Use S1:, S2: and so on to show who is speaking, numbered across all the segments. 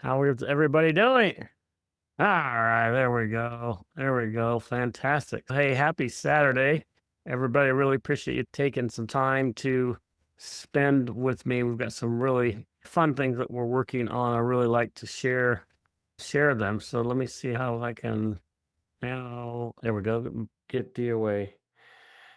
S1: How is everybody doing? All right, there we go. There we go. Fantastic. Hey, happy Saturday. Everybody, really appreciate you taking some time to spend with me. We've got some really fun things that we're working on. I really like to share them. So let me see how I can now. There we go. Get the away.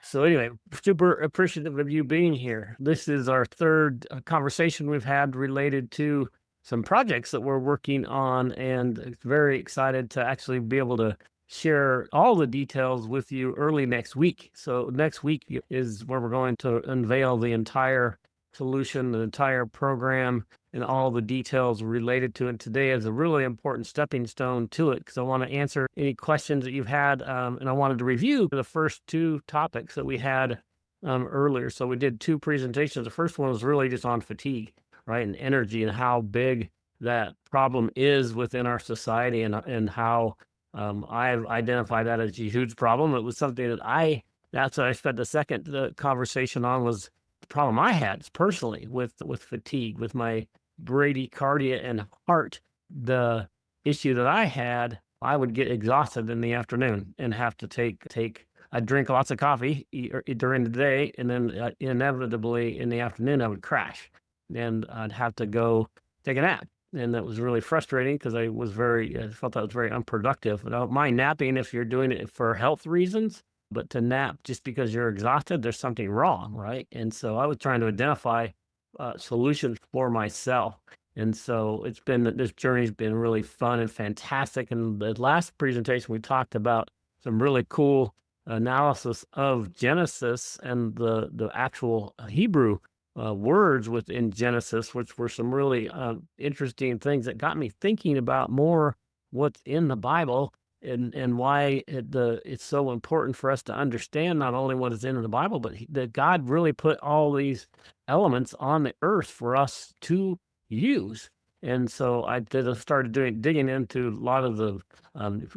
S1: So anyway, super appreciative of you being here. This is our third conversation we've had related to some projects that we're working on, and very excited to actually be able to share all the details with you early next week. So next week is where we're going to unveil the entire solution, the entire program, and all the details related to it. Today is a really important stepping stone to it because I want to answer any questions that you've had, and I wanted to review the first two topics that we had earlier. So we did two presentations. The first one was really just on fatigue, right, and energy, and how big that problem is within our society, and how I've identified that as a huge problem. It was something that that's what I spent the second conversation on, was the problem I had personally with fatigue, with my bradycardia and heart. The issue that I had, I would get exhausted in the afternoon and have to take. I'd drink lots of coffee during the day, and then inevitably in the afternoon I would crash, and I'd have to go take a nap. And that was really frustrating because I felt that was very unproductive. I don't mind napping if you're doing it for health reasons, but to nap just because you're exhausted, there's something wrong, right? And so I was trying to identify solutions for myself. And so this journey's been really fun and fantastic. And the last presentation, we talked about some really cool analysis of Genesis and the actual Hebrew words within Genesis, which were some really interesting things that got me thinking about more what's in the Bible, and why it's so important for us to understand not only what is in the Bible, but that God really put all these elements on the earth for us to use. And so started digging into a lot of the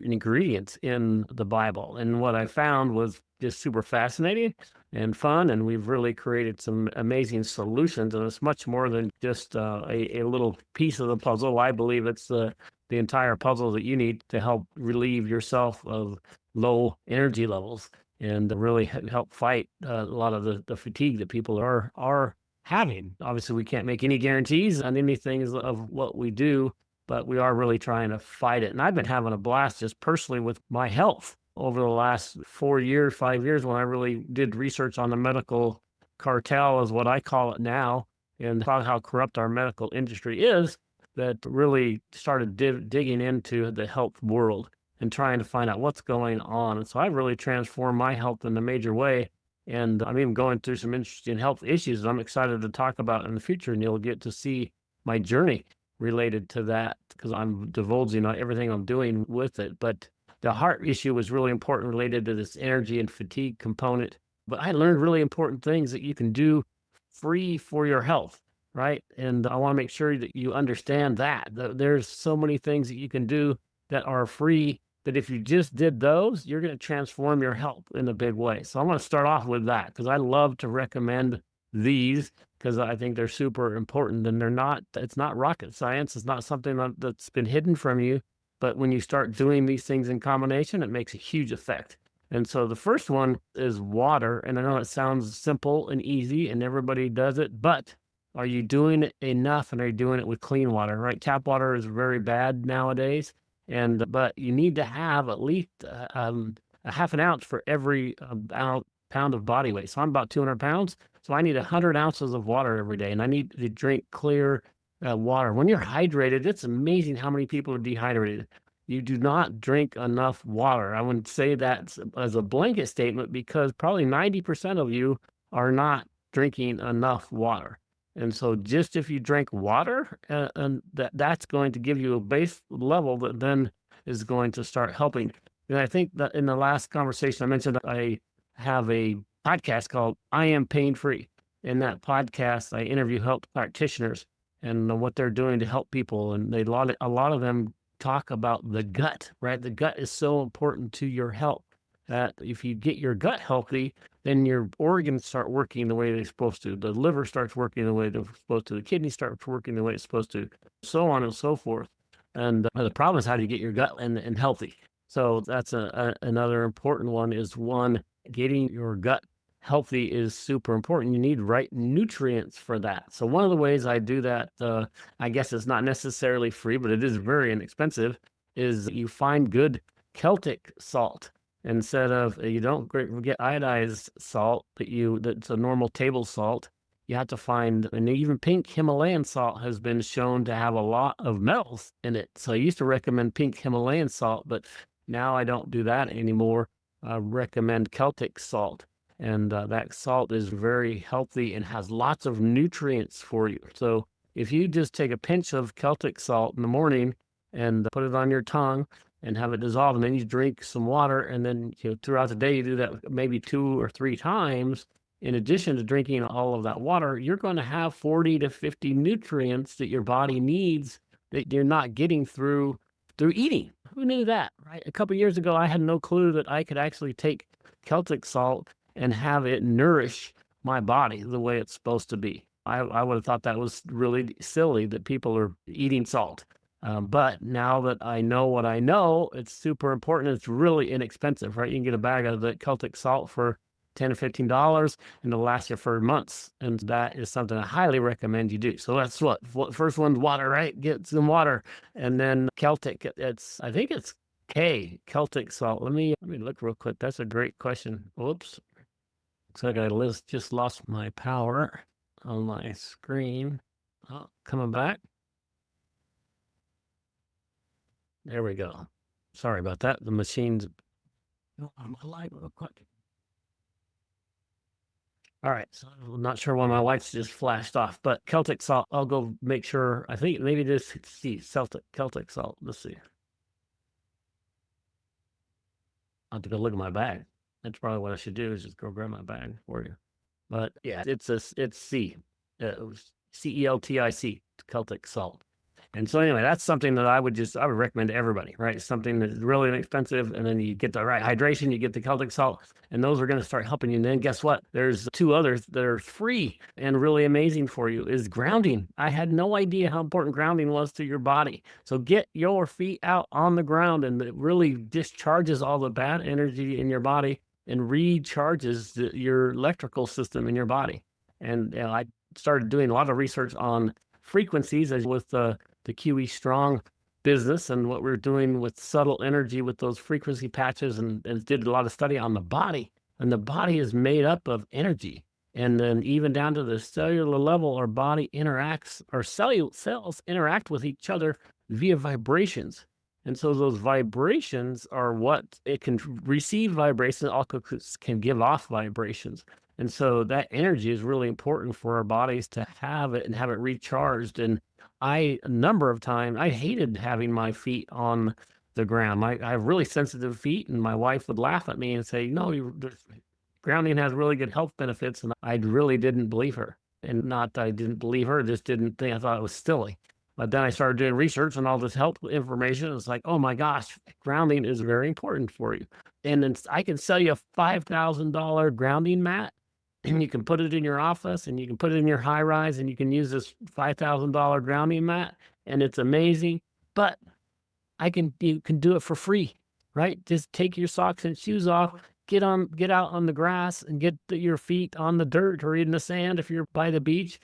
S1: ingredients in the Bible, and what I found was just super fascinating and fun. And we've really created some amazing solutions, and it's much more than just a little piece of the puzzle. I believe it's the entire puzzle that you need to help relieve yourself of low energy levels, and really help fight a lot of the fatigue that people are having. Obviously, we can't make any guarantees on anything of what we do, but we are really trying to fight it. And I've been having a blast just personally with my health over the last 4 years, 5 years, when I really did research on the medical cartel, is what I call it now, and how corrupt our medical industry is. That really started digging into the health world and trying to find out what's going on. And so I really transformed my health in a major way. And I'm even going through some interesting health issues that I'm excited to talk about in the future. And you'll get to see my journey related to that, because I'm divulging everything I'm doing with it. But the heart issue was really important, related to this energy and fatigue component. But I learned really important things that you can do free for your health, right? And I want to make sure that you understand that there's so many things that you can do that are free, that if you just did those, you're going to transform your health in a big way. So I want to start off with that, because I love to recommend these, because I think they're super important, and it's not rocket science. It's not something that's been hidden from you. But when you start doing these things in combination, it makes a huge effect. And so the first one is water. And I know it sounds simple and easy and everybody does it, but are you doing it enough, and are you doing it with clean water, right? Tap water is very bad nowadays. But you need to have at least a half an ounce for every pound of body weight. So I'm about 200 pounds. So I need 100 ounces of water every day, and I need to drink clear water. When you're hydrated, it's amazing how many people are dehydrated. You do not drink enough water. I wouldn't say that as a blanket statement, because probably 90% of you are not drinking enough water. And so just if you drink water, and that's going to give you a base level that then is going to start helping. And I think that in the last conversation, I mentioned I have a podcast called I Am Pain Free. In that podcast, I interview health practitioners and what they're doing to help people. And a lot of them talk about the gut, right? The gut is so important to your health, that if you get your gut healthy, then your organs start working the way they're supposed to. The liver starts working the way they're supposed to. The kidney starts working the way it's supposed to, so on and so forth. And the problem is how do you get your gut and healthy? So that's another important one is one, getting your gut healthy is super important. You need right nutrients for that. So one of the ways I do that, I guess it's not necessarily free, but it is very inexpensive, is you find good Celtic salt. Instead of you don't get iodized salt that's a normal table salt. You have to find, and even pink Himalayan salt has been shown to have a lot of metals in it. So I used to recommend pink Himalayan salt, but now I don't do that anymore. I recommend Celtic salt. And that salt is very healthy and has lots of nutrients for you. So if you just take a pinch of Celtic salt in the morning and put it on your tongue and have it dissolve, and then you drink some water, and then throughout the day you do that maybe 2 or 3 times, in addition to drinking all of that water, you're going to have 40 to 50 nutrients that your body needs that you're not getting through eating. Who knew that, right? A couple years ago, I had no clue that I could actually take Celtic salt and have it nourish my body the way it's supposed to be. I would have thought that was really silly that people are eating salt. But now that I know what I know, it's super important. It's really inexpensive, right? You can get a bag of the Celtic salt for $10 or $15, and it'll last you for months. And that is something I highly recommend you do. So that's what first one's water, right? Get some water, and then Celtic. I think it's Celtic salt. Let me look real quick. That's a great question. Whoops. Looks like I just lost my power on my screen. Oh, coming back. There we go. Sorry about that. The machine's on my light real quick. All right. So I'm not sure why my lights just flashed off, but Celtic salt, I'll go make sure. I think maybe this, see, Celtic salt. Let's see. I'll have to go look at my bag. That's probably what I should do, is just go grab my bag for you. But yeah, it's Celtic, Celtic salt. And so anyway, that's something that I would recommend to everybody, right? Something that's really inexpensive, and then you get the right hydration, you get the Celtic salt, and those are going to start helping you. And then guess what? There's two others that are free and really amazing for you, is grounding. I had no idea how important grounding was to your body. So get your feet out on the ground, and it really discharges all the bad energy in your body and recharges your electrical system in your body. And I started doing a lot of research on frequencies, as with the QE Strong business, and what we're doing with subtle energy with those frequency patches, and did a lot of study on the body. And the body is made up of energy. And then even down to the cellular level, our body interacts, our cells interact with each other via vibrations. And so those vibrations are what it can receive vibrations, also can give off vibrations. And so that energy is really important for our bodies to have it and have it recharged. And a number of times, I hated having my feet on the ground. I have really sensitive feet, and my wife would laugh at me and say, "No, grounding has really good health benefits." And I really didn't believe her. And not that I didn't believe her, just didn't think, I thought it was silly. But then I started doing research and all this health information. It's like, oh my gosh, grounding is very important for you. And then I can sell you a $5,000 grounding mat, and you can put it in your office, and you can put it in your high rise, and you can use this $5,000 grounding mat, and it's amazing. But you can do it for free, right? Just take your socks and shoes off, get out on the grass, and get your feet on the dirt or in the sand if you're by the beach.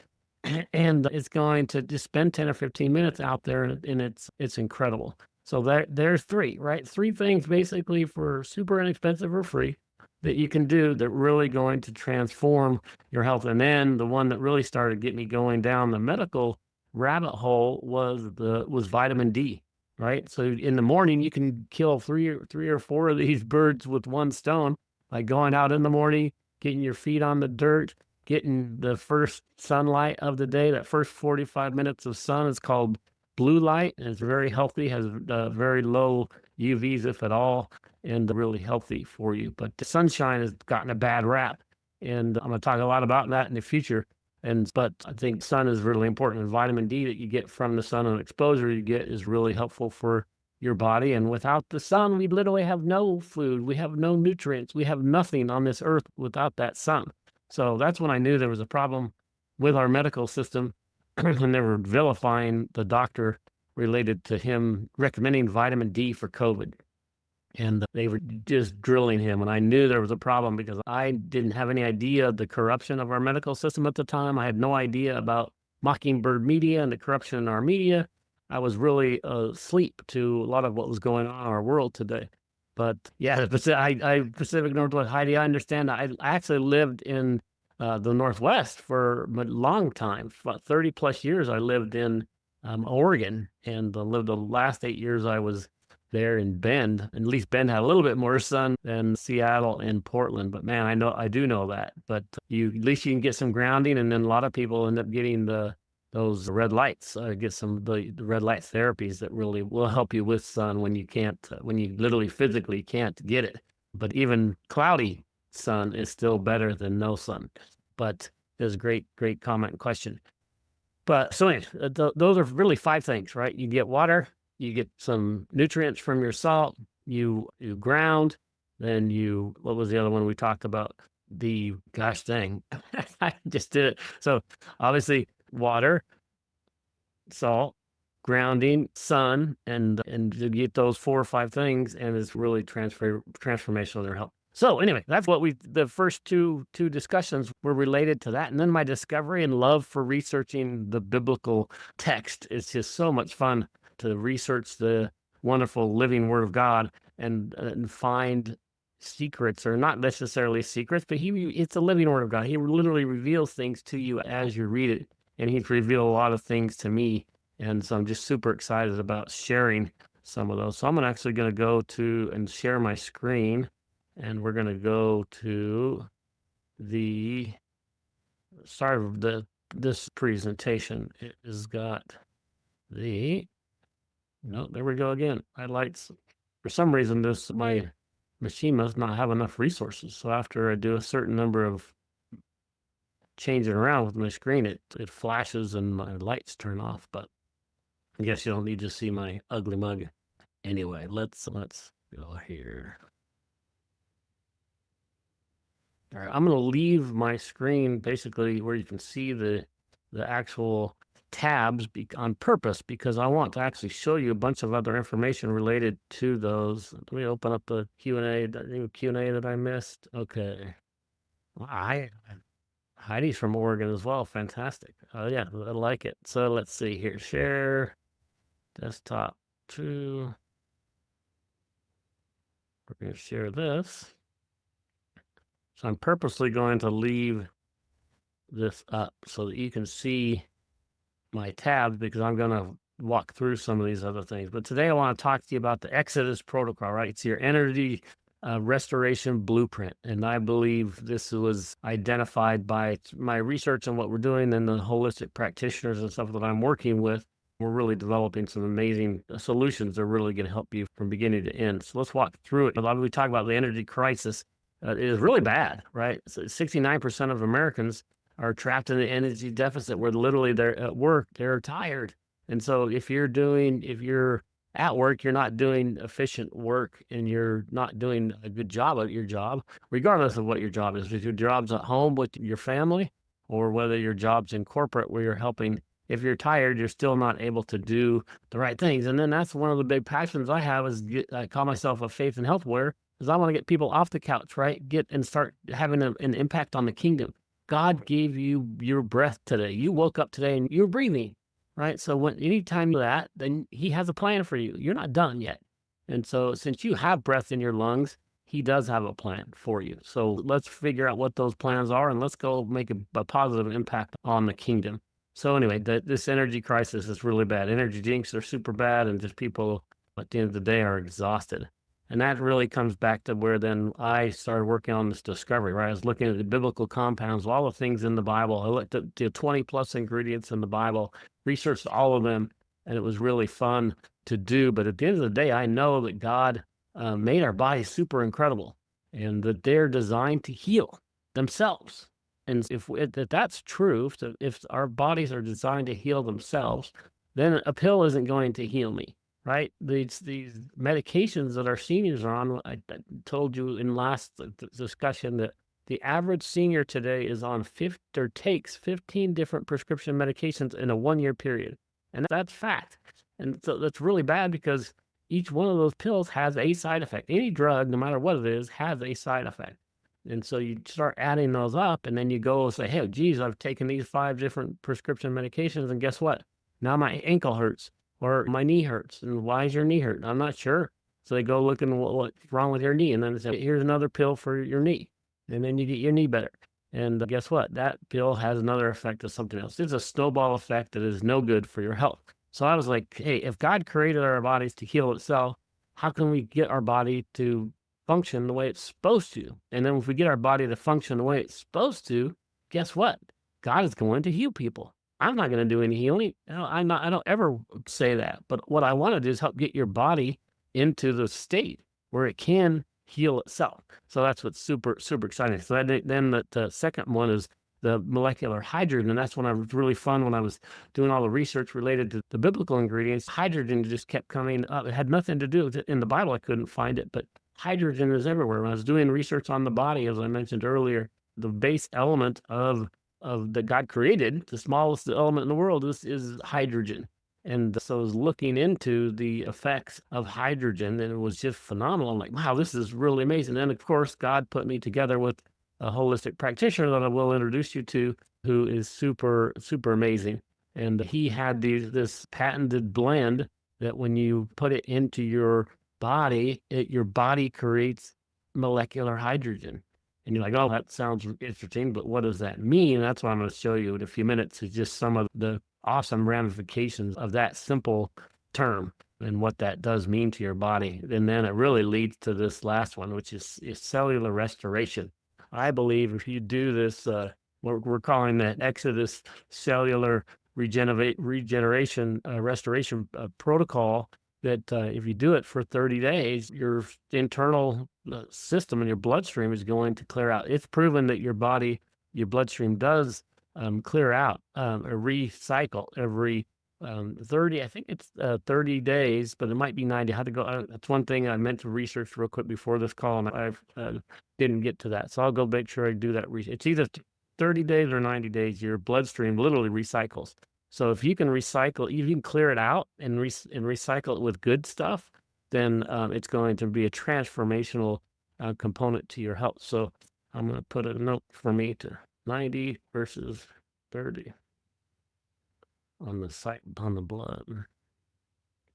S1: And it's going to just spend 10 or 15 minutes out there, and it's incredible. So there's three, right? Three things basically for super inexpensive or free that you can do that really going to transform your health. And then the one that really started getting me going down the medical rabbit hole was vitamin D, right? So in the morning, you can kill three or four of these birds with one stone by going out in the morning, getting your feet on the dirt, getting the first sunlight of the day. That first 45 minutes of sun is called blue light, and it's very healthy, has very low UVs, if at all, and really healthy for you. But the sunshine has gotten a bad rap, and I'm going to talk a lot about that in the future. But I think sun is really important, and vitamin D that you get from the sun and exposure you get is really helpful for your body. And without the sun, we literally have no food. We have no nutrients. We have nothing on this earth without that sun. So that's when I knew there was a problem with our medical system when they were vilifying the doctor related to him recommending vitamin D for COVID. And they were just drilling him. And I knew there was a problem because I didn't have any idea of the corruption of our medical system at the time. I had no idea about Mockingbird media and the corruption in our media. I was really asleep to a lot of what was going on in our world today. But yeah, Pacific Northwest, Heidi, I understand. I actually lived in the Northwest for a long time. About 30 plus years I lived in Oregon, and lived the last 8 years I was there in Bend. And at least Bend had a little bit more sun than Seattle and Portland. But man, I do know that. But at least you can get some grounding, and then a lot of people end up getting those red lights. Get some of the red light therapies that really will help you with sun when you can't, when you literally physically can't get it. But even cloudy sun is still better than no sun. But there's a great comment and question. But so anyways, those are really 5 things, right? You get water, you get some nutrients from your salt, you ground, then what was the other one we talked about? Dang, I just did it. So obviously water, salt, grounding, sun, and you get those 4 or 5 things, and it's really transformational in their health. So anyway, that's what the first two discussions were related to that. And then my discovery and love for researching the biblical text. It's just so much fun to research the wonderful living Word of God and find secrets, or not necessarily secrets, but it's a living Word of God. He literally reveals things to you as you read it. And he's revealed a lot of things to me. And so I'm just super excited about sharing some of those. So I'm actually going to go to and share my screen. And we're going to go to this presentation. It has got no, there we go again. Highlights. For some reason, my machine must not have enough resources. So after I do a certain number of changing around with my screen, it flashes and my lights turn off. But I guess you don't need to see my ugly mug. Anyway, let's go here. All right, I'm going to leave my screen basically where you can see the actual tabs on purpose, because I want to actually show you a bunch of other information related to those. Let me open up the Q&A that I missed. Okay. Heidi's from Oregon as well. Fantastic. Oh yeah, I like it. So let's see here. Share desktop 2. We're going to share this. So I'm purposely going to leave this up so that you can see my tabs, because I'm going to walk through some of these other things. But today I want to talk to you about the Exodus protocol, right? It's your energy restoration blueprint. And I believe this was identified by my research and what we're doing, and the holistic practitioners and stuff that I'm working with. We're really developing some amazing solutions that are really going to help you from beginning to end. So let's walk through it. A lot of we talk about the energy crisis. It is really bad, right? So 69% of Americans are trapped in an energy deficit where literally they're at work, they're tired. And so if you're at work, you're not doing efficient work, and you're not doing a good job at your job, regardless of what your job is. If your job's at home with your family, or whether your job's in corporate where you're helping, if you're tired, you're still not able to do the right things. And then that's one of the big passions I have I call myself a faith and health warrior, because I want to get people off the couch, right? And start having an impact on the kingdom. God gave you your breath today. You woke up today and you're breathing, right? So anytime that, then he has a plan for you. You're not done yet. And so since you have breath in your lungs, he does have a plan for you. So let's figure out what those plans are, and let's go make a positive impact on the kingdom. So anyway, this energy crisis is really bad. Energy drinks are super bad, and just people at the end of the day are exhausted. And that really comes back to where then I started working on this discovery, right? I was looking at the biblical compounds, all the things in the Bible. I looked at the 20 plus ingredients in the Bible, researched all of them, and it was really fun to do. But at the end of the day, I know that God made our bodies super incredible, and that they're designed to heal themselves. And if that's true, if our bodies are designed to heal themselves, then a pill isn't going to heal me. Right? These medications that our seniors are on, I told you in last discussion that the average senior today is on takes 15 different prescription medications in a 1-year period. And that's fact. And so that's really bad because each one of those pills has a side effect. Any drug, no matter what it is, has a side effect. And so you start adding those up, and then you go and say, hey, geez, I've taken these 5 different prescription medications, and guess what? Now my ankle hurts or my knee hurts. And why is your knee hurt? I'm not sure. So they go looking what's wrong with your knee, and then they say, here's another pill for your knee. And then you get your knee better. And guess what? That pill has another effect of something else. It's a snowball effect that is no good for your health. So I was like, hey, if God created our bodies to heal itself, how can we get our body to function the way it's supposed to? And then if we get our body to function the way it's supposed to, guess what? God is going to heal people. I'm not going to do any healing. I don't ever say that. But what I want to do is help get your body into the state where it can heal itself. So that's what's super, super exciting. So then the second one is the molecular hydrogen. And that's when I was really fun when I was doing all the research related to the biblical ingredients. Hydrogen just kept coming up. It had nothing to do with it. In the Bible, I couldn't find it, but hydrogen is everywhere. When I was doing research on the body, as I mentioned earlier, the base element of that God created, the smallest element in the world is hydrogen. And so I was looking into the effects of hydrogen, and it was just phenomenal. I'm like, wow, this is really amazing. And of course, God put me together with a holistic practitioner that I will introduce you to, who is super, super amazing. And he had this patented blend that when you put it into your body, your body creates molecular hydrogen. And you're like, oh, that sounds interesting, but what does that mean? That's what I'm going to show you in a few minutes, is just some of the awesome ramifications of that simple term and what that does mean to your body. And then it really leads to this last one, which is cellular restoration. I believe if you do this, we're calling that Exodus cellular regeneration restoration protocol, that if you do it for 30 days, your internal system and your bloodstream is going to clear out. It's proven that your bloodstream does clear out or recycle every 30, I think it's 30 days, but it might be 90. I had to go. That's one thing I meant to research real quick before this call, and I didn't get to that. So I'll go make sure I do that. It's either 30 days or 90 days. Your bloodstream literally recycles. So if you can recycle, if you can clear it out and recycle it with good stuff, then it's going to be a transformational component to your health. So I'm going to put a note for me to 90 versus 30 on the site, on the blood.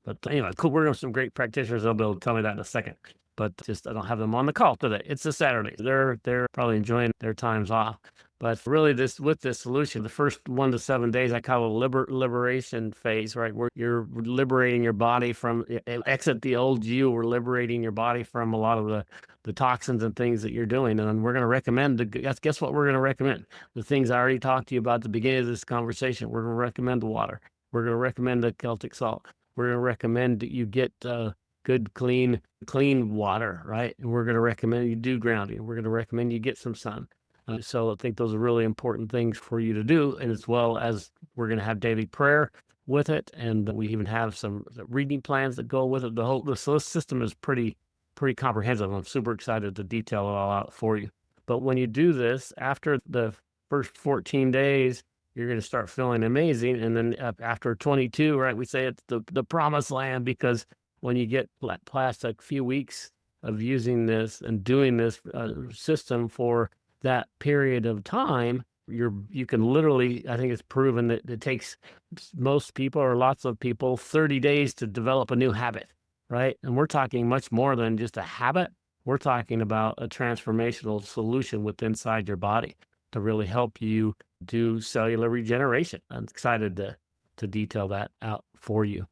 S1: But anyway, cool. We're going to have some great practitioners. They'll be able to tell me that in a second. But just I don't have them on the call today. It's a Saturday. They're probably enjoying their times off. But really, with this solution, the first 1 to 7 days, I call a liberation phase, right? Where you're liberating your body from, exit the old you. We're liberating your body from a lot of the toxins and things that you're doing. And we're going to recommend, guess what we're going to recommend? The things I already talked to you about at the beginning of this conversation. We're going to recommend the water. We're going to recommend the Celtic salt. We're going to recommend that you get good, clean water, right? And we're going to recommend you do grounding. We're going to recommend you get some sun. So I think those are really important things for you to do. And as well as we're going to have daily prayer with it. And we even have some reading plans that go with it. The system is pretty comprehensive. I'm super excited to detail it all out for you. But when you do this, after the first 14 days, you're going to start feeling amazing. And then after 22, right, we say it's the promised land, because when you get past a few weeks of using this and doing this system for that period of time, you can literally, I think it's proven that it takes most people or lots of people 30 days to develop a new habit, right? And we're talking much more than just a habit. We're talking about a transformational solution within inside your body to really help you do cellular regeneration. I'm excited to detail that out for you.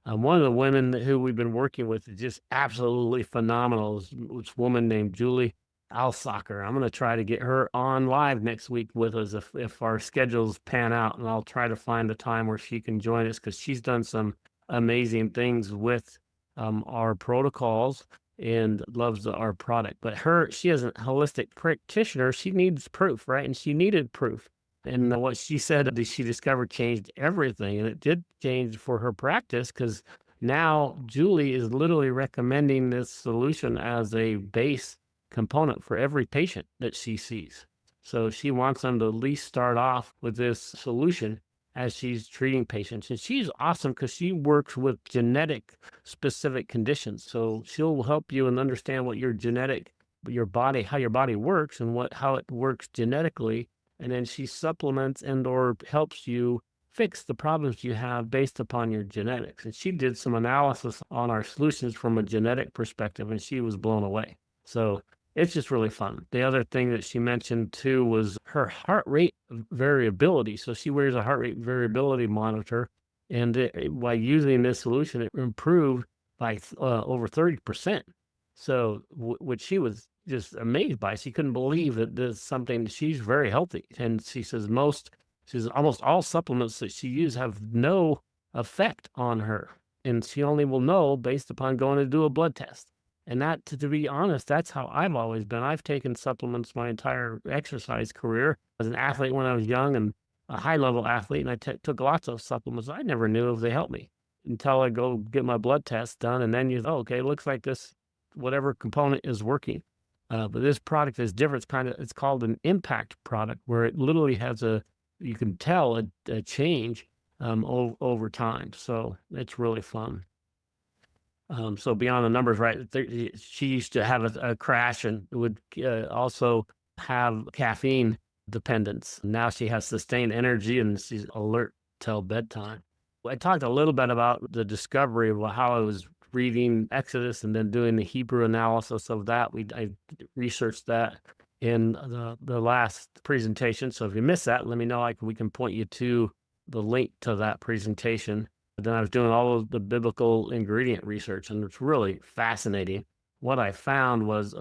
S1: One of the women who we've been working with is just absolutely phenomenal. Is this woman named Julie Alsacher. I'm going to try to get her on live next week with us if our schedules pan out, and I'll try to find a time where she can join us, because she's done some amazing things with our protocols and loves our product. But she is a holistic practitioner. She needs proof, right? And she needed proof. And what she said that she discovered changed everything. And it did change for her practice, because now Julie is literally recommending this solution as a base component for every patient that she sees. So she wants them to at least start off with this solution. as she's treating patients. And she's awesome because she works with genetic specific conditions. So she'll help you and understand what your body, how your body works and how it works genetically. And then she supplements and or helps you fix the problems you have based upon your genetics. And she did some analysis on our solutions from a genetic perspective, and she was blown away. So it's just really fun. The other thing that she mentioned too was her heart rate variability. So she wears a heart rate variability monitor, and by using this solution, it improved by over 30%. So, which she was just amazed by. She couldn't believe that there's something. She's very healthy, and she says almost all supplements that she uses have no effect on her, and she only will know based upon going to do a blood test. And that, to be honest, that's how I've always been. I've taken supplements my entire exercise career. As an athlete when I was young and a high-level athlete, and I took lots of supplements. I never knew if they helped me until I go get my blood test done, and then okay, it looks like this whatever component is working. But this product is different. It's called an impact product, where it literally has you can tell a change over time. So it's really fun. So beyond the numbers, right? She used to have a crash and would also have caffeine dependence. Now she has sustained energy and she's alert till bedtime. I talked a little bit about the discovery of how I was reading Exodus and then doing the Hebrew analysis of that. I researched that in the last presentation. So if you missed that, let me know. We can point you to the link to that presentation. But then I was doing all of the biblical ingredient research, and it's really fascinating. What I found was,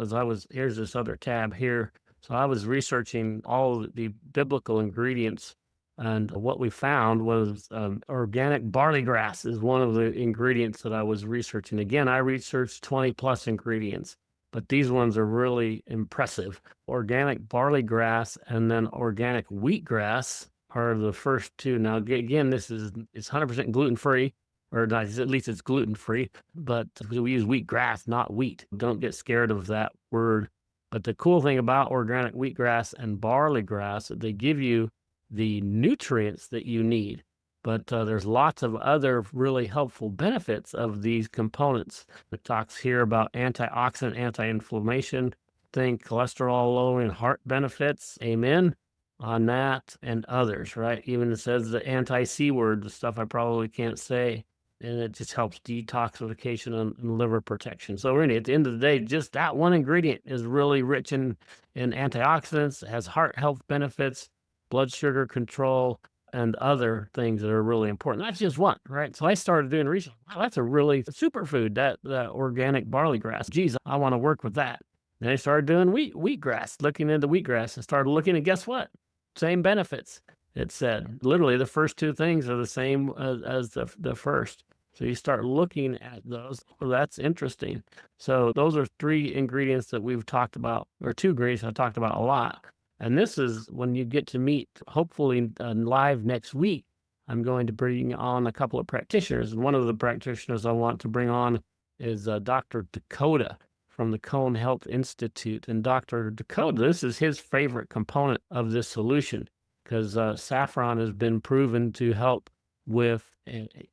S1: here's this other tab here. So I was researching all of the biblical ingredients, and what we found was organic barley grass is one of the ingredients that I was researching. Again, I researched 20 plus ingredients, but these ones are really impressive. Organic barley grass and then organic wheatgrass are the first two. Now, again, it's 100% gluten-free, or not, at least it's gluten-free, but we use wheatgrass, not wheat. Don't get scared of that word. But the cool thing about organic wheatgrass and barley grass, they give you the nutrients that you need. But there's lots of other really helpful benefits of these components. It talks here about antioxidant, anti-inflammation, cholesterol lowering, heart benefits. Amen on that and others, right? Even it says the anti-C word, the stuff I probably can't say, and it just helps detoxification and liver protection. So really, at the end of the day, just that one ingredient is really rich in antioxidants, has heart health benefits, blood sugar control, and other things that are really important. That's just one, right? So I started doing research. Wow, that's a really superfood, that organic barley grass. Geez, I want to work with that. Then I started doing wheatgrass, looking into wheatgrass, and started looking at, guess what? Same benefits. It said literally the first two things are the same as the first. So you start looking at those. Well, that's interesting. So those are three ingredients that we've talked about, or two ingredients I've talked about a lot. And this is when you get to meet, hopefully live next week. I'm going to bring on a couple of practitioners. And one of the practitioners I want to bring on is Dr. Dakota from the Cone Health Institute. And Dr. Dakota, this is his favorite component of this solution, because saffron has been proven to help with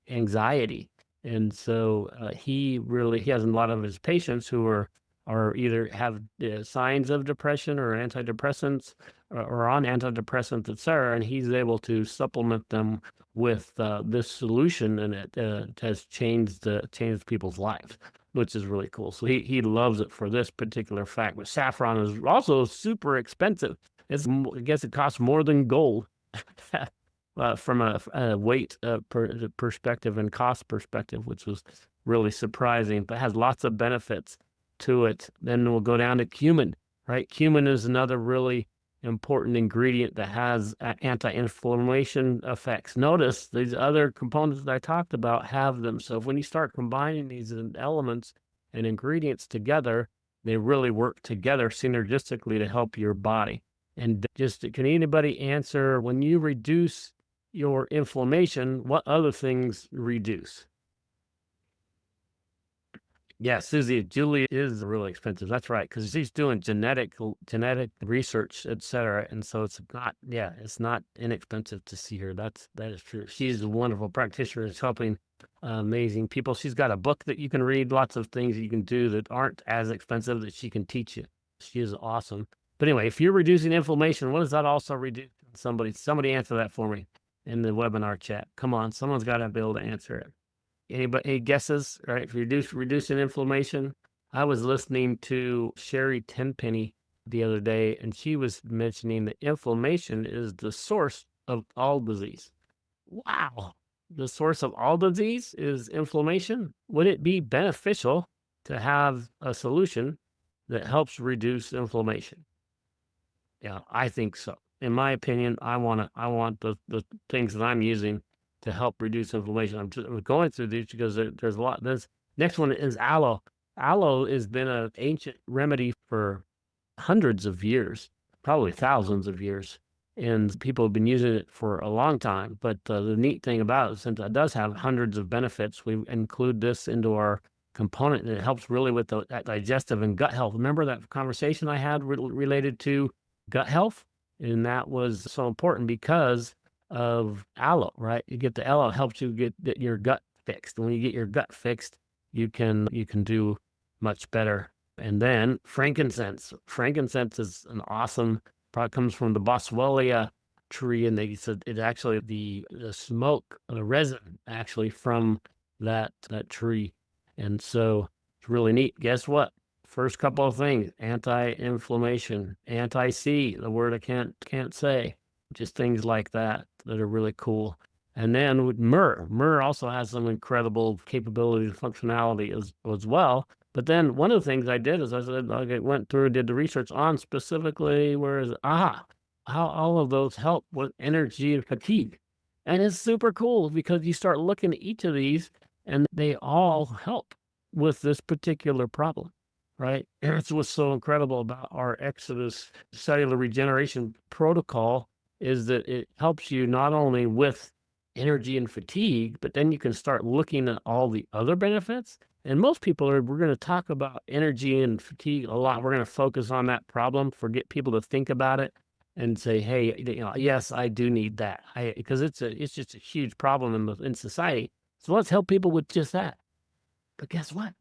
S1: anxiety. And so he has a lot of his patients who are either have signs of depression or antidepressants or on antidepressants, etc. And he's able to supplement them with this solution, and it has changed people's lives, which is really cool. So he loves it for this particular fact. But saffron is also super expensive. I guess it costs more than gold from a weight perspective and cost perspective, which was really surprising, but has lots of benefits to it. Then we'll go down to cumin, right? Cumin is another really important ingredient that has anti-inflammation effects. Notice these other components that I talked about have them. So when you start combining these elements and ingredients together, they really work together synergistically to help your body. And can anybody answer, when you reduce your inflammation, what other things reduce? Yeah, Susie, Julie is really expensive. That's right, because she's doing genetic research, et cetera. And so it's not, yeah, it's not inexpensive to see her. That is true. She's a wonderful practitioner. Is helping amazing people. She's got a book that you can read, lots of things that you can do that aren't as expensive that she can teach you. She is awesome. But anyway, if you're reducing inflammation, what does that also reduce? Somebody answer that for me in the webinar chat. Come on, someone's got to be able to answer it. Anybody, any guesses? Right, if you reducing inflammation. I was listening to Sherry Tenpenny the other day, and she was mentioning that inflammation is the source of all disease. Wow, the source of all disease is inflammation. Would it be beneficial to have a solution that helps reduce inflammation? Yeah, I think so. In my opinion, I want the things that I'm using to help reduce inflammation. I'm going through these because there's a lot. This next one is aloe. Aloe has been an ancient remedy for hundreds of years, probably thousands of years, and people have been using it for a long time. But the neat thing about it, since it does have hundreds of benefits, we include this into our component, and it helps really with that digestive and gut health. Remember that conversation I had related to gut health? And that was so important because of aloe, right? You get the aloe helps you get your gut fixed. And when you get your gut fixed, you can do much better. And then frankincense. Frankincense is an awesome product. Comes from the Boswellia tree, and they said it actually the smoke, the resin actually from that tree, and so it's really neat. Guess what? First couple of things: anti-inflammation, anti-C, the word I can't say, just things like that that are really cool. And then with myrrh, myrrh also has some incredible capability and functionality as well. But then one of the things I did is I said, I went through, did the research on specifically where is how all of those help with energy and fatigue. And it's super cool because you start looking at each of these and they all help with this particular problem, right? It's what's so incredible about our Exodus cellular regeneration protocol is that it helps you not only with energy and fatigue, but then you can start looking at all the other benefits. And most people we're going to talk about energy and fatigue a lot. We're going to focus on that problem, forget people to think about it and say, hey, yes, I do need that. Because it's just a huge problem in society. So let's help people with just that. But guess what?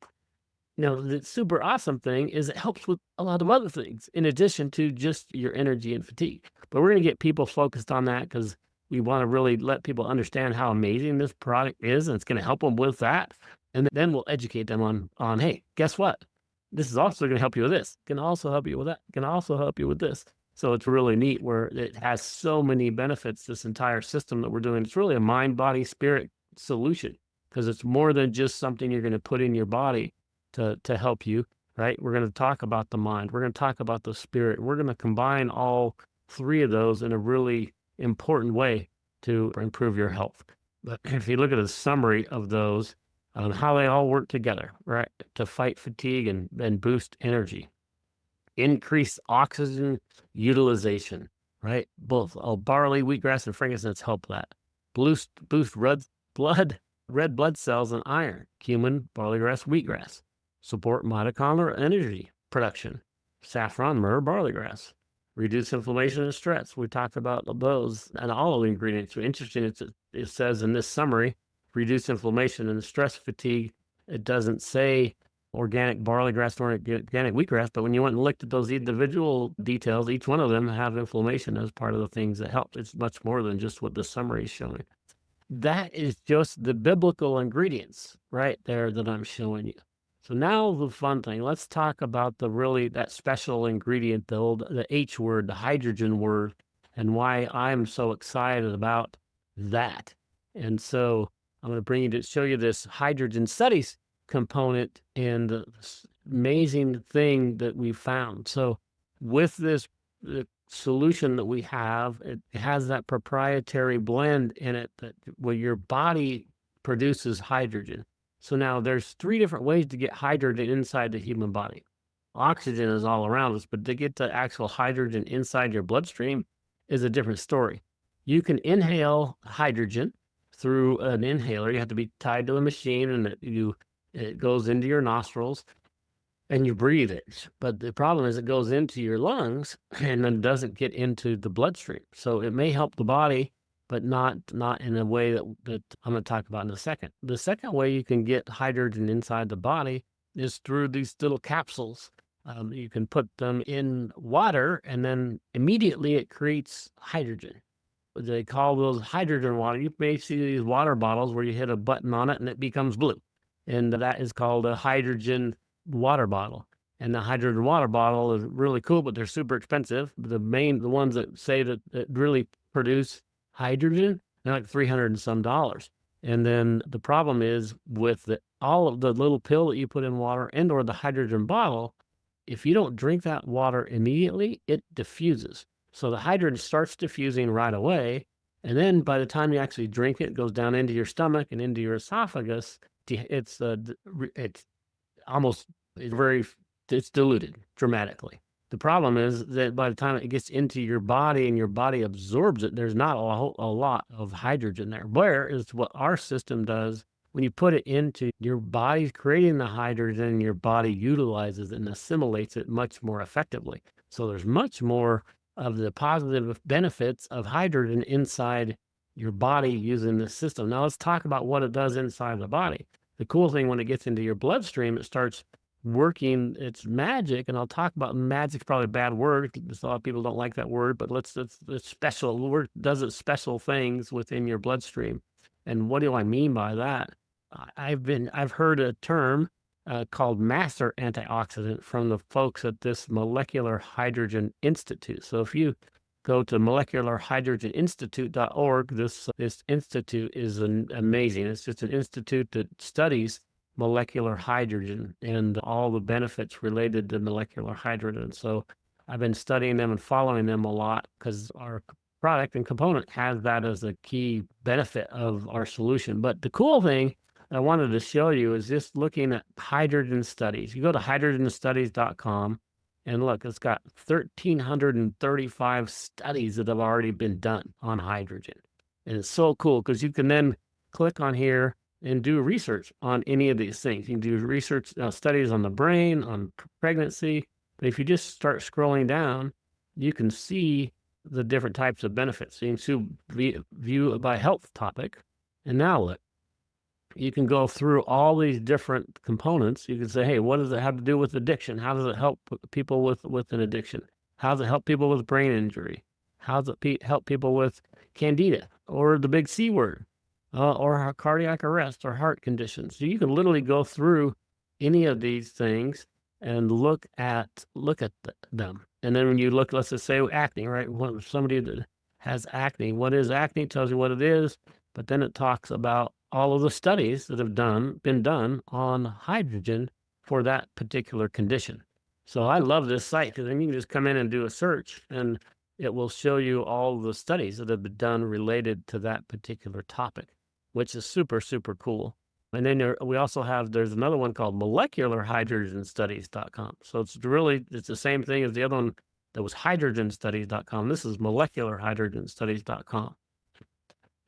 S1: The super awesome thing is it helps with a lot of other things in addition to just your energy and fatigue. But we're going to get people focused on that because we want to really let people understand how amazing this product is, and it's going to help them with that. And then we'll educate them on, hey, guess what? This is also going to help you with this. It can also help you with that. It can also help you with this. So it's really neat where it has so many benefits, this entire system that we're doing. It's really a mind, body, spirit solution because it's more than just something you're going to put in your body to help you, right? We're going to talk about the mind. We're going to talk about the spirit. We're going to combine all three of those in a really important way to improve your health. But if you look at a summary of those, how they all work together, right? To fight fatigue and boost energy, increase oxygen utilization, right? Both barley, wheatgrass, and frankincense help that. Boost red blood cells and iron, cumin, barleygrass, wheatgrass. Support mitochondrial energy production, saffron, myrrh, barleygrass. Reduce inflammation and stress. We talked about those and all of the ingredients. So interesting, it says in this summary, reduce inflammation and stress fatigue. It doesn't say organic barleygrass or organic wheatgrass, but when you went and looked at those individual details, each one of them have inflammation as part of the things that help. It's much more than just what the summary is showing. That is just the biblical ingredients right there that I'm showing you. So now the fun thing, let's talk about that special ingredient, the H word, the hydrogen word, and why I'm so excited about that. And so I'm going to bring you to show you this hydrogen studies component and the amazing thing that we found. So with this solution that we have, it has that proprietary blend in it where your body produces hydrogen. So now there's three different ways to get hydrogen inside the human body. Oxygen is all around us, but to get the actual hydrogen inside your bloodstream is a different story. You can inhale hydrogen through an inhaler. You have to be tied to a machine and It goes into your nostrils and you breathe it. But the problem is it goes into your lungs and then doesn't get into the bloodstream. So it may help the body, but not in a way that I'm going to talk about in a second. The second way you can get hydrogen inside the body is through these little capsules. You can put them in water and then immediately it creates hydrogen. They call those hydrogen water. You may see these water bottles where you hit a button on it and it becomes blue. And that is called a hydrogen water bottle. And the hydrogen water bottle is really cool, but they're super expensive. The ones that say that really produce hydrogen, they're like $300 and some dollars. And then the problem is with all of the little pill that you put in water and or the hydrogen bottle, if you don't drink that water immediately, it diffuses. So the hydrogen starts diffusing right away. And then by the time you actually drink it, it goes down into your stomach and into your esophagus. It's almost it's diluted dramatically. The problem is that by the time it gets into your body and your body absorbs it, there's not a lot of hydrogen there. Whereas what our system does, when you put it into your body, creating the hydrogen, your body utilizes it and assimilates it much more effectively. So there's much more of the positive benefits of hydrogen inside your body using this system. Now let's talk about what it does inside the body. The cool thing, when it gets into your bloodstream, it starts working its magic, and I'll talk about magic's probably a bad word. A lot of people don't like that word, but it's special. The word does its special things within your bloodstream. And what do I mean by that? I've heard a term called master antioxidant from the folks at this Molecular Hydrogen Institute. So if you go to molecularhydrogeninstitute.org, this institute is amazing. It's just an institute that studies molecular hydrogen and all the benefits related to molecular hydrogen. So I've been studying them and following them a lot because our product and component has that as a key benefit of our solution. But the cool thing I wanted to show you is just looking at hydrogen studies. You go to hydrogenstudies.com and look, it's got 1,335 studies that have already been done on hydrogen. And it's so cool because you can then click on here and do research on any of these things. You can do research studies on the brain, on pregnancy. But if you just start scrolling down, you can see the different types of benefits. So you can view by health topic. And now look, you can go through all these different components. You can say, hey, what does it have to do with addiction? How does it help people with an addiction? How does it help people with brain injury? How does it help people with candida or the big C word? Or cardiac arrest or heart conditions. So you can literally go through any of these things and look at them. And then when you look, let's just say acne, right? Somebody that has acne, what is acne? Tells you what it is, but then it talks about all of the studies that have been done on hydrogen for that particular condition. So I love this site because then you can just come in and do a search and it will show you all the studies that have been done related to that particular topic, which is super, super cool. And then there's another one called molecularhydrogenstudies.com. So it's the same thing as the other one that was hydrogenstudies.com. This is molecularhydrogenstudies.com.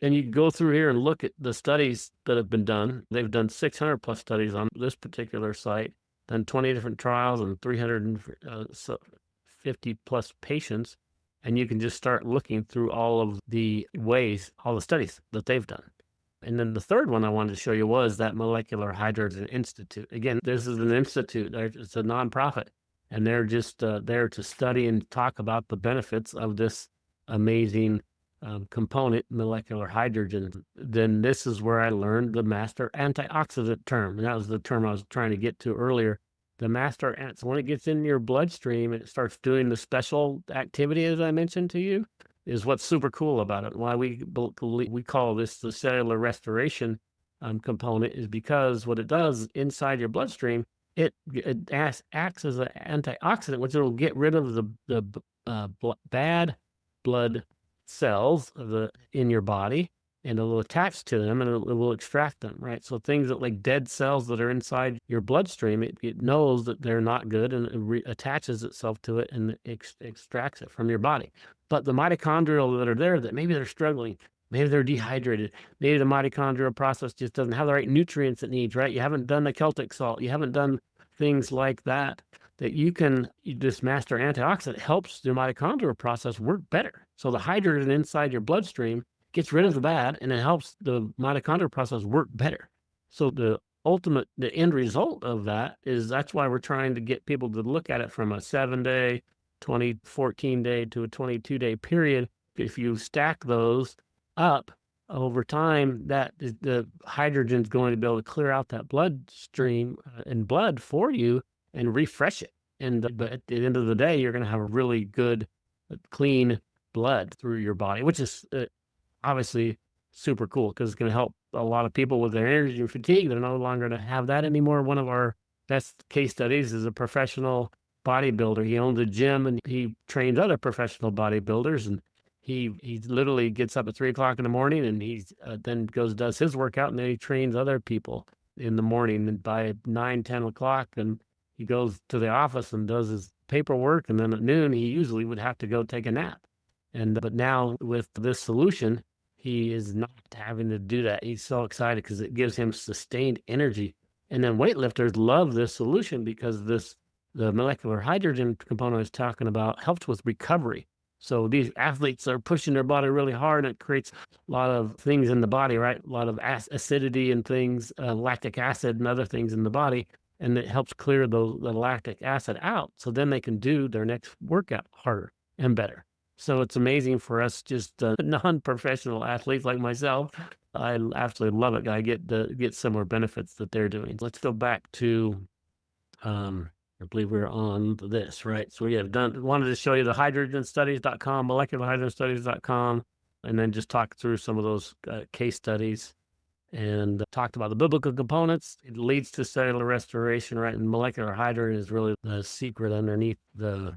S1: And you can go through here and look at the studies that have been done. They've done 600 plus studies on this particular site, done 20 different trials and 350 plus patients. And you can just start looking through all of the all the studies that they've done. And then the third one I wanted to show you was that Molecular Hydrogen Institute. Again, this is an institute. It's a nonprofit. And they're just there to study and talk about the benefits of this amazing component, molecular hydrogen. Then this is where I learned the master antioxidant term. And that was the term I was trying to get to earlier. The so when it gets in your bloodstream, it starts doing the special activity, as I mentioned to you, is what's super cool about it. Why we call this the cellular restoration component is because what it does inside your bloodstream, it acts as an antioxidant, which will get rid of the bad blood cells in your body, and it will attach to them and it will extract them, right? So things that like dead cells that are inside your bloodstream, it knows that they're not good and it attaches itself to it and extracts it from your body. But the mitochondrial that are there that maybe they're struggling, Maybe they're dehydrated. Maybe the mitochondrial process just doesn't have the right nutrients it needs, right? You haven't done the Celtic salt. You haven't done things like that, that this master antioxidant helps the mitochondrial process work better. So the hydrogen inside your bloodstream gets rid of the bad and it helps the mitochondrial process work better. So the end result of that is that's why we're trying to get people to look at it from a 7-day, 14-day to a 22-day period. If you stack those up over time, the hydrogen's going to be able to clear out that bloodstream and blood for you and refresh it. But at the end of the day, you're going to have a really good, clean blood through your body, which is obviously super cool because it's going to help a lot of people with their energy and fatigue. They're no longer going to have that anymore. One of our best case studies is a professional bodybuilder. He owns a gym and he trains other professional bodybuilders, and he literally gets up at 3 o'clock in the morning and he then does his workout, and then he trains other people in the morning, and by 9-10 o'clock, and he goes to the office and does his paperwork, and then at noon he usually would have to go take a nap. But now with this solution, he is not having to do that. He's so excited because it gives him sustained energy. And then weightlifters love this solution because the molecular hydrogen component I was talking about helps with recovery. So these athletes are pushing their body really hard, and it creates a lot of things in the body, right? A lot of acidity and things, lactic acid and other things in the body, and it helps clear the lactic acid out. So then they can do their next workout harder and better. So it's amazing for us, just non-professional athletes like myself. I absolutely love it. I get similar benefits that they're doing. Let's go back to, I believe we're on this, right? So we have wanted to show you the hydrogenstudies.com, molecularhydrogenstudies.com, and then just talk through some of those case studies, and talked about the biblical components. It leads to cellular restoration, right? And molecular hydrogen is really the secret underneath the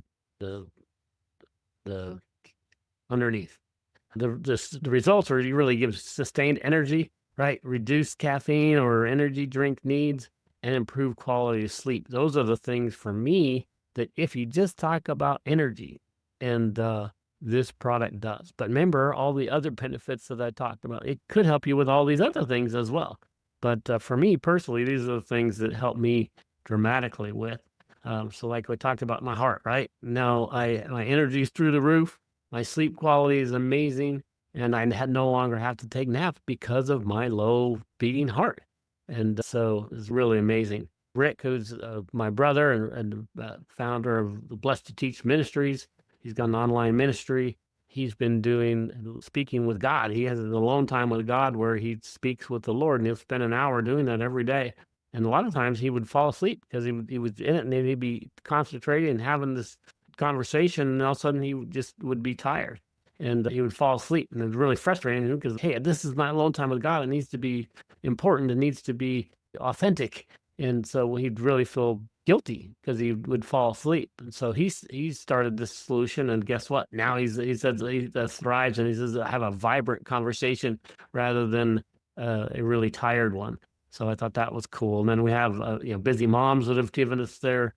S1: underneath. The results are you really give sustained energy, right? Reduce caffeine or energy drink needs, and improve quality of sleep. Those are the things for me that if you just talk about energy, and this product does. But remember all the other benefits that I talked about. It could help you with all these other things as well. But for me personally, these are the things that help me dramatically with. So like we talked about my heart, right? Now my energy's through the roof. My sleep quality is amazing, and I no longer have to take naps because of my low beating heart. And so it's really amazing. Rick, who's my brother and founder of the Blessed to Teach Ministries, he's got an online ministry. He's been speaking with God. He has an alone time with God where he speaks with the Lord, and he'll spend an hour doing that every day. And a lot of times he would fall asleep because he was in it, and he'd be concentrating and having this conversation, and all of a sudden he would be tired, and he would fall asleep, and it was really frustrating because, hey, this is my alone time with God. It needs to be important. It needs to be authentic. And so he'd really feel guilty because he would fall asleep. And so he started this solution, and guess what? Now he says he thrives, and he says I have a vibrant conversation rather than a really tired one. So I thought that was cool. And then we have busy moms that have given us their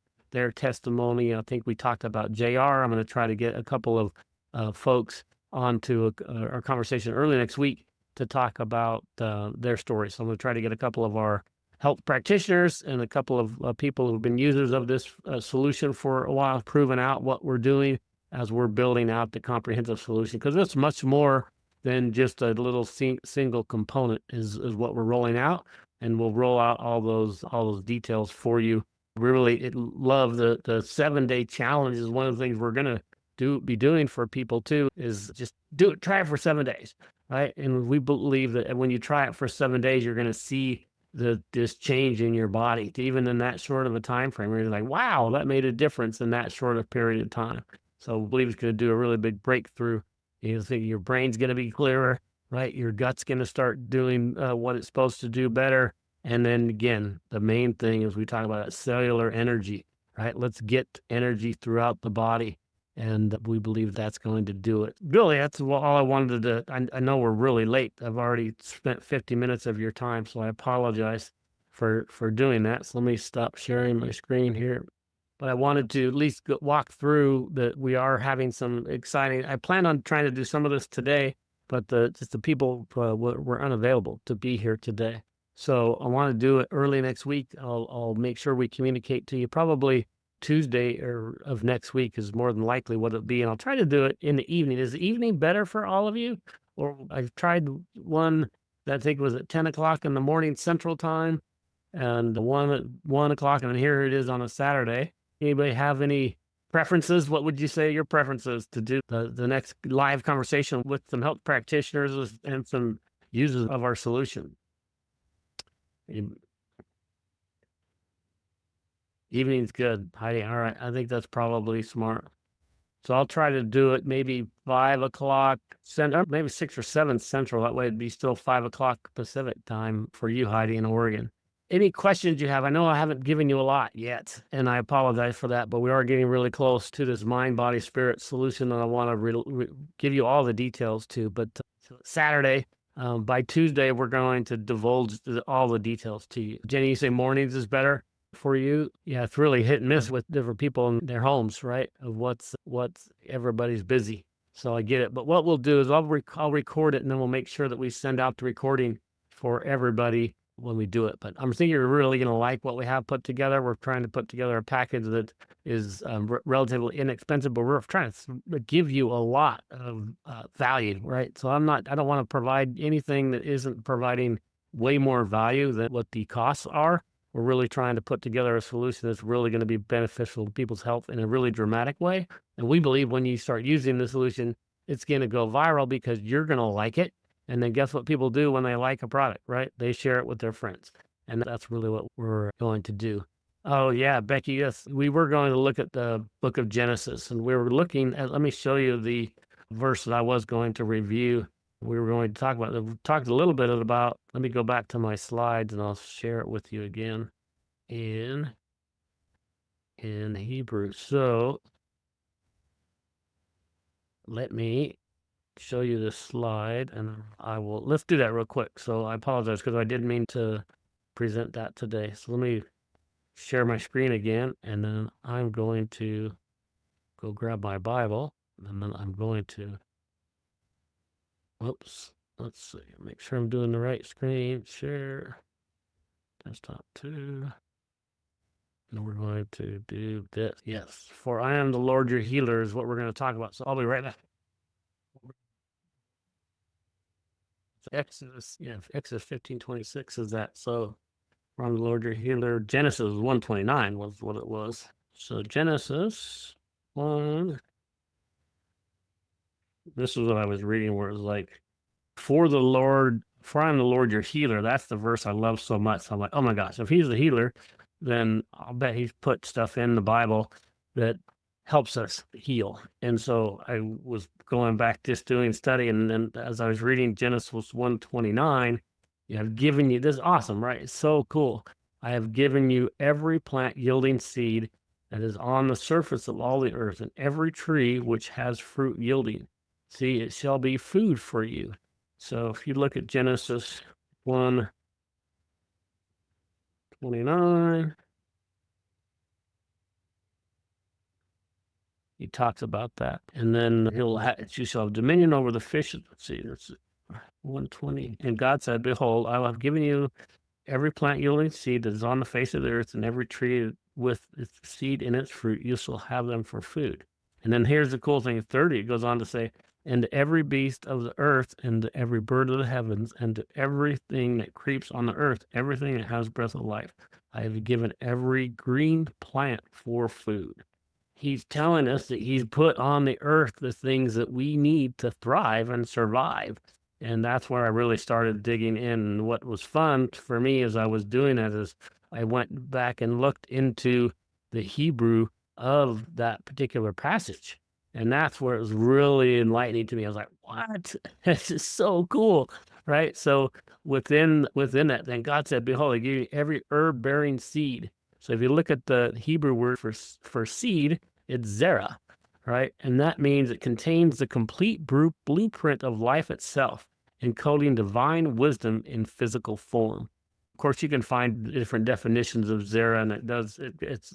S1: testimony. I think we talked about JR. I'm going to try to get a couple of folks onto our conversation early next week to talk about their stories. So I'm going to try to get a couple of our health practitioners and a couple of people who've been users of this solution for a while, proving out what we're doing as we're building out the comprehensive solution, because it's much more than just a little single component is what we're rolling out, and we'll roll out all those details for you. We really love the 7-day challenge. Is one of the things we're going to be doing for people too, is just try it for 7 days, right? And we believe that when you try it for 7 days, you're going to see this change in your body, even in that short of a time frame, where you're like, wow, that made a difference in that short of period of time. So we believe it's going to do a really big breakthrough. You think your brain's going to be clearer, right? Your gut's going to start doing what it's supposed to do better. And then again, the main thing is we talk about cellular energy, right? Let's get energy throughout the body. And we believe that's going to do it. Really, that's all I wanted to do. I know we're really late. I've already spent 50 minutes of your time, so I apologize for doing that. So let me stop sharing my screen here. But I wanted to at least walk through that we are having some exciting. I plan on trying to do some of this today. but just the people were unavailable to be here today. So I want to do it early next week. I'll make sure we communicate to you probably Tuesday or of next week is more than likely what it'll be, and I'll try to do it in the evening. Is the evening better for all of you? Or I've tried one that I think was at 10 o'clock in the morning Central Time, and one at 1 o'clock, and here it is on a Saturday. Anybody have any preferences? What would you say your preferences to do the next live conversation with some health practitioners and some users of our solution? Evening's good, Heidi. All right, I think that's probably smart. So I'll try to do it maybe 5 o'clock Central, maybe 6 or 7 Central. That way it'd be still 5 o'clock Pacific time for you, Heidi, in Oregon. Any questions you have? I know I haven't given you a lot yet, and I apologize for that, but we are getting really close to this mind, body, spirit solution, and I want to give you all the details too. But Saturday, by Tuesday, we're going to divulge all the details to you. Jenny, you say mornings is better for you? Yeah, it's really hit and miss with different people in their homes, right? Of what's everybody's busy. So I get it. But what we'll do is I'll record it, and then we'll make sure that we send out the recording for everybody when we do it. But I'm thinking you're really going to like what we have put together. We're trying to put together a package that is relatively inexpensive, but we're trying to give you a lot of value, right? So I don't want to provide anything that isn't providing way more value than what the costs are. We're really trying to put together a solution that's really going to be beneficial to people's health in a really dramatic way. And we believe when you start using the solution, it's going to go viral because you're going to like it. And then guess what people do when they like a product, right? They share it with their friends. And that's really what we're going to do. Oh, yeah, Becky, yes. We were going to look at the book of Genesis, and we were looking at, let me show you the verse that I was going to review. We were going to talk about, we talked a little bit about, let me go back to my slides and I'll share it with you again in Hebrew. So let me show you this slide, and let's do that real quick. So I apologize because I didn't mean to present that today. So let me share my screen again, and then I'm going to go grab my Bible, and then I'm going to, whoops, let's see, make sure I'm doing the right screen, share, desktop 2, and we're going to do this. Yes, for I am the Lord your healer is what we're going to talk about. So I'll be right back. Exodus 15:26 is that. So from the Lord your healer. Genesis 1:29 was what it was. So Genesis 1. This is what I was reading where it was like, for I am the Lord your healer. That's the verse I love so much. So I'm like, oh my gosh, if he's the healer, then I'll bet he's put stuff in the Bible that helps us heal. And so I was going back just doing study, and then as I was reading Genesis 1:29, I've given you, this is awesome, right? It's so cool. I have given you every plant yielding seed that is on the surface of all the earth, and every tree which has fruit yielding. See, it shall be food for you. So if you look at Genesis 1:29, he talks about that. And then you shall have dominion over the fish. Let's see, that's 1:20. And God said, behold, I will have given you every plant yielding seed that is on the face of the earth, and every tree with its seed in its fruit, you shall have them for food. And then here's the cool thing, 30, it goes on to say, and every beast of the earth, and every bird of the heavens, and to everything that creeps on the earth, everything that has breath of life, I have given every green plant for food. He's telling us that he's put on the earth the things that we need to thrive and survive. And that's where I really started digging in. And what was fun for me as I was doing it is I went back and looked into the Hebrew of that particular passage. And that's where it was really enlightening to me. I was like, what? This is so cool, right? So within that, then God said, behold, I give you every herb-bearing seed. So if you look at the Hebrew word for seed, it's zera, right? And that means it contains the complete blueprint of life itself, encoding divine wisdom in physical form. Of course, you can find different definitions of zera, and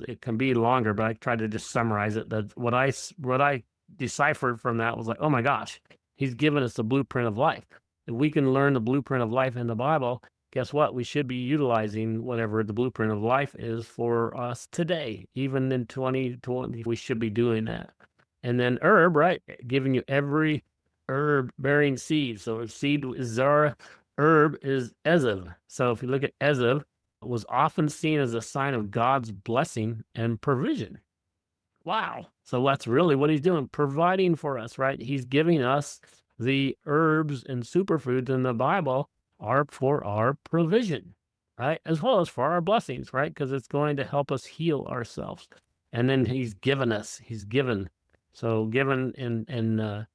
S1: it can be longer, but I tried to just summarize it. That what I deciphered from that was like, oh my gosh, He's given us the blueprint of life. If we can learn the blueprint of life in the Bible, guess what? We should be utilizing whatever the blueprint of life is for us today. Even in 2020, we should be doing that. And then herb, right? Giving you every herb bearing seed. So seed is Zara, herb is Ezev. So if you look at Ezev, it was often seen as a sign of God's blessing and provision. Wow. So that's really what he's doing, providing for us, right? He's giving us the herbs and superfoods in the Bible are for our provision, right? As well as for our blessings, right? Because it's going to help us heal ourselves. And then he's given us, he's given. So given in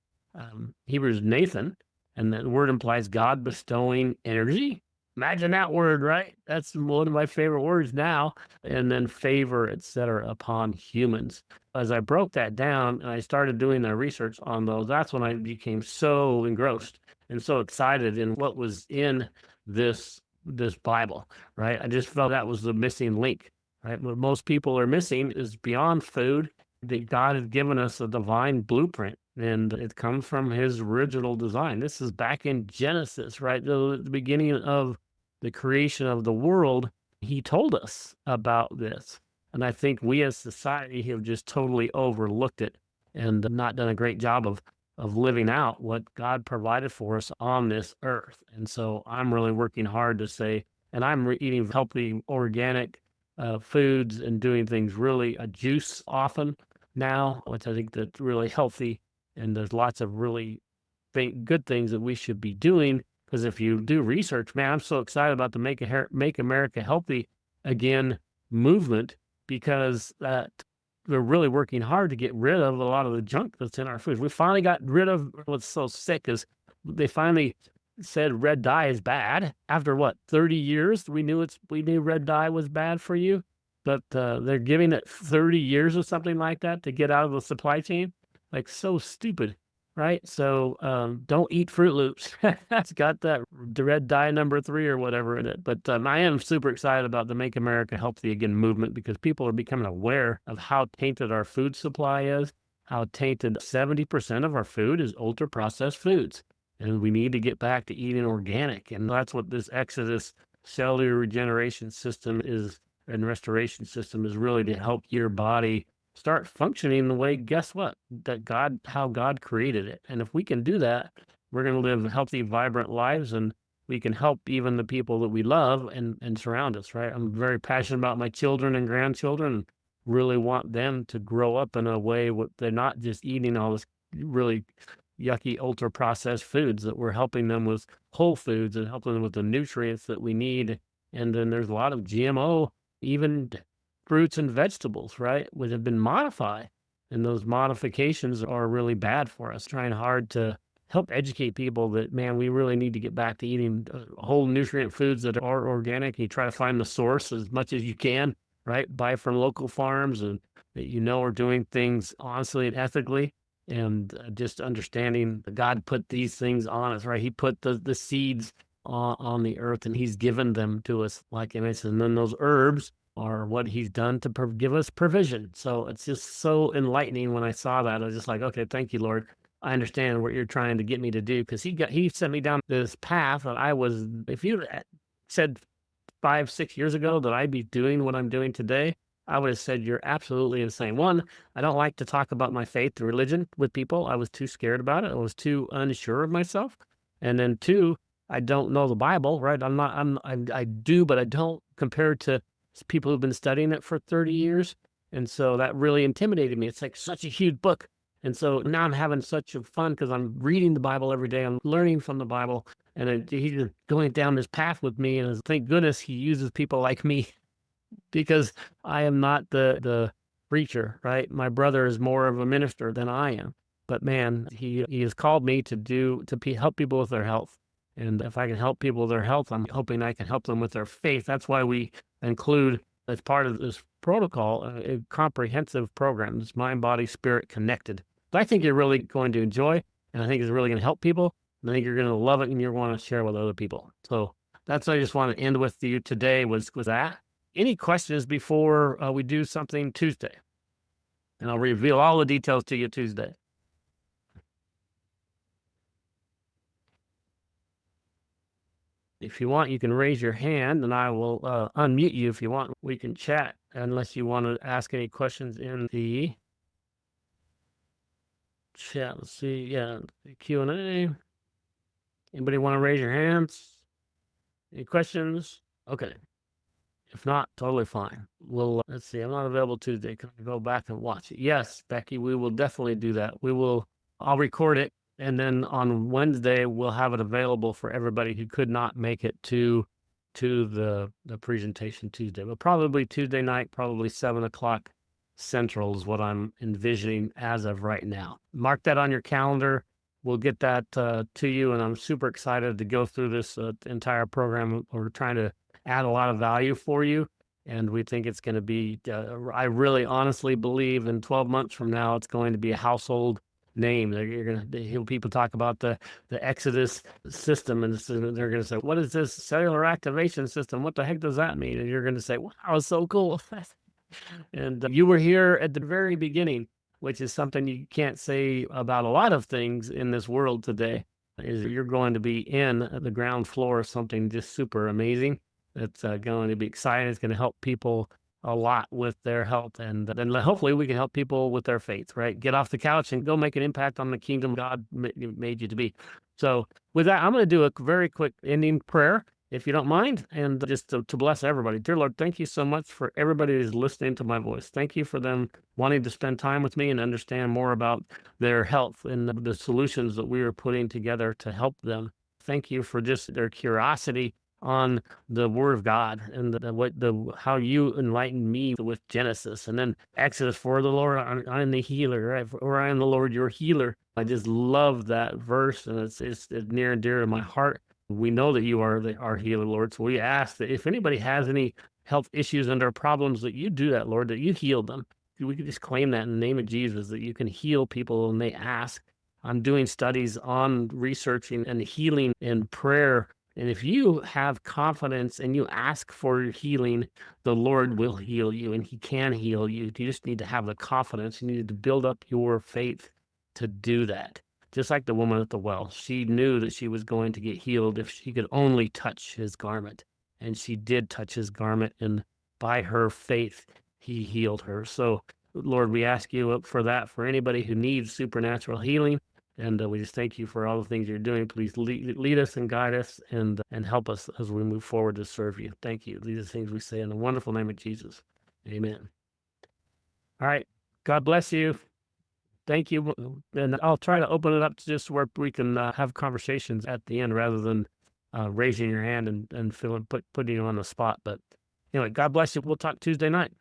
S1: Hebrews, Nathan, and that word implies God bestowing energy. Imagine that word, right? That's one of my favorite words now. And then favor, etc., upon humans. As I broke that down and I started doing the research on those, that's when I became so engrossed and so excited in what was in this Bible, right? I just felt that was the missing link, right? What most people are missing is beyond food, that God has given us a divine blueprint, and it comes from his original design. This is back in Genesis, right? The beginning of the creation of the world. He told us about this. And I think we as society have just totally overlooked it and not done a great job of living out what God provided for us on this earth. And so I'm really working hard to say, and I'm eating healthy, organic foods and doing things really, a juice often now, which I think that's really healthy. And there's lots of really good things that we should be doing. Because if you do research, man, I'm so excited about the Make America Healthy Again movement, because we're really working hard to get rid of a lot of the junk that's in our foods. We finally got rid of what's so sick is they finally said red dye is bad. After what, 30 years, we knew red dye was bad for you, but they're giving it 30 years or something like that to get out of the supply chain. Like, so stupid. Right. So don't eat Fruit Loops. It's got the red dye number 3 or whatever in it. But I am super excited about the Make America Healthy Again movement, because people are becoming aware of how tainted our food supply is, how tainted 70% of our food is ultra processed foods. And we need to get back to eating organic. And that's what this Exodus cellular regeneration system is, and restoration system is, really to help your body start functioning the way, guess what, how God created it. And if we can do that, we're going to live healthy, vibrant lives, and we can help even the people that we love and surround us, right? I'm very passionate about my children and grandchildren, and really want them to grow up in a way where they're not just eating all this really yucky, ultra processed foods, that we're helping them with whole foods and helping them with the nutrients that we need. And then there's a lot of GMO, even fruits and vegetables, right, which have been modified. And those modifications are really bad for us. Trying hard to help educate people that, man, we really need to get back to eating whole nutrient foods that are organic. You try to find the source as much as you can, right? Buy from local farms and that are doing things honestly and ethically. And just understanding that God put these things on us, right? He put the seeds on the earth, and he's given them to us, like I mentioned. And then those herbs are what he's done to give us provision. So it's just so enlightening. When I saw that, I was just like, okay, thank you, Lord. I understand what you're trying to get me to do, because he sent me down this path that if you said 5-6 years ago that I'd be doing what I'm doing today, I would have said you're absolutely insane. One, I don't like to talk about my faith or religion with people. I was too scared about it. I was too unsure of myself. And then two, I don't know the Bible, right? I do, but I don't, compared to people who've been studying it for 30 years. And so that really intimidated me. It's like such a huge book. And so now I'm having such a fun, because I'm reading the Bible every day. I'm learning from the Bible, and he's going down this path with me. And thank goodness he uses people like me, because I am not the preacher, right? My brother is more of a minister than I am. But man, he has called me to help people with their health. And if I can help people with their health, I'm hoping I can help them with their faith. That's why we include, as part of this protocol, a comprehensive program. It's mind, body, spirit connected. So I think you're really going to enjoy, and I think it's really going to help people. And I think you're going to love it, and you're going to share with other people. So that's what I just want to end with you today was that. Any questions before we do something Tuesday? And I'll reveal all the details to you Tuesday. If you want, you can raise your hand and I will unmute you if you want. We can chat unless you want to ask any questions in the chat. Let's see. Yeah, the Q&A. Anybody want to raise your hands? Any questions? Okay. If not, totally fine. We'll, let's see. I'm not available Tuesday. Can I go back and watch it? Yes, Becky, we will definitely do that. I'll record it. And then on Wednesday, we'll have it available for everybody who could not make it to the presentation Tuesday. But probably Tuesday night, probably 7 o'clock Central is what I'm envisioning as of right now. Mark that on your calendar. We'll get that to you. And I'm super excited to go through this entire program. We're trying to add a lot of value for you. And we think it's going to be, I really honestly believe in 12 months from now, it's going to be a household name. You're going to hear people talk about the Exodus system, and they're going to say, what is this cellular activation system? What the heck does that mean? And you're going to say, wow, it's so cool. And you were here at the very beginning, which is something you can't say about a lot of things in this world today, is you're going to be in the ground floor of something just super amazing. It's going to be exciting. It's going to help people a lot with their health, and then hopefully we can help people with their faith, right? Get off the couch and go make an impact on the kingdom God made you to be. So with that, I'm going to do a very quick ending prayer, if you don't mind, and just to bless everybody. Dear Lord, thank you so much for everybody who's listening to my voice. Thank you for them wanting to spend time with me and understand more about their health and the solutions that we are putting together to help them. Thank you for just their curiosity on the Word of God and how you enlightened me with Genesis, and then Exodus, for the Lord, I'm the healer, right? For I am the Lord, your healer. I just love that verse, and it's near and dear to my heart. We know that you are our healer, Lord. So we ask that if anybody has any health issues and or problems, that you do that, Lord, that you heal them. We can just claim that in the name of Jesus, that you can heal people when they ask. I'm doing studies on researching and healing and prayer. And if you have confidence and you ask for healing, the Lord will heal you, and he can heal you. You just need to have the confidence. You need to build up your faith to do that. Just like the woman at the well, she knew that she was going to get healed if she could only touch his garment. And she did touch his garment, and by her faith, he healed her. So, Lord, we ask you for that, for anybody who needs supernatural healing. And we just thank you for all the things you're doing. Please lead us and guide us and help us as we move forward to serve you. Thank you. These are things we say in the wonderful name of Jesus. Amen. All right. God bless you. Thank you. And I'll try to open it up to just where we can have conversations at the end rather than raising your hand and putting you on the spot. But anyway, God bless you. We'll talk Tuesday night.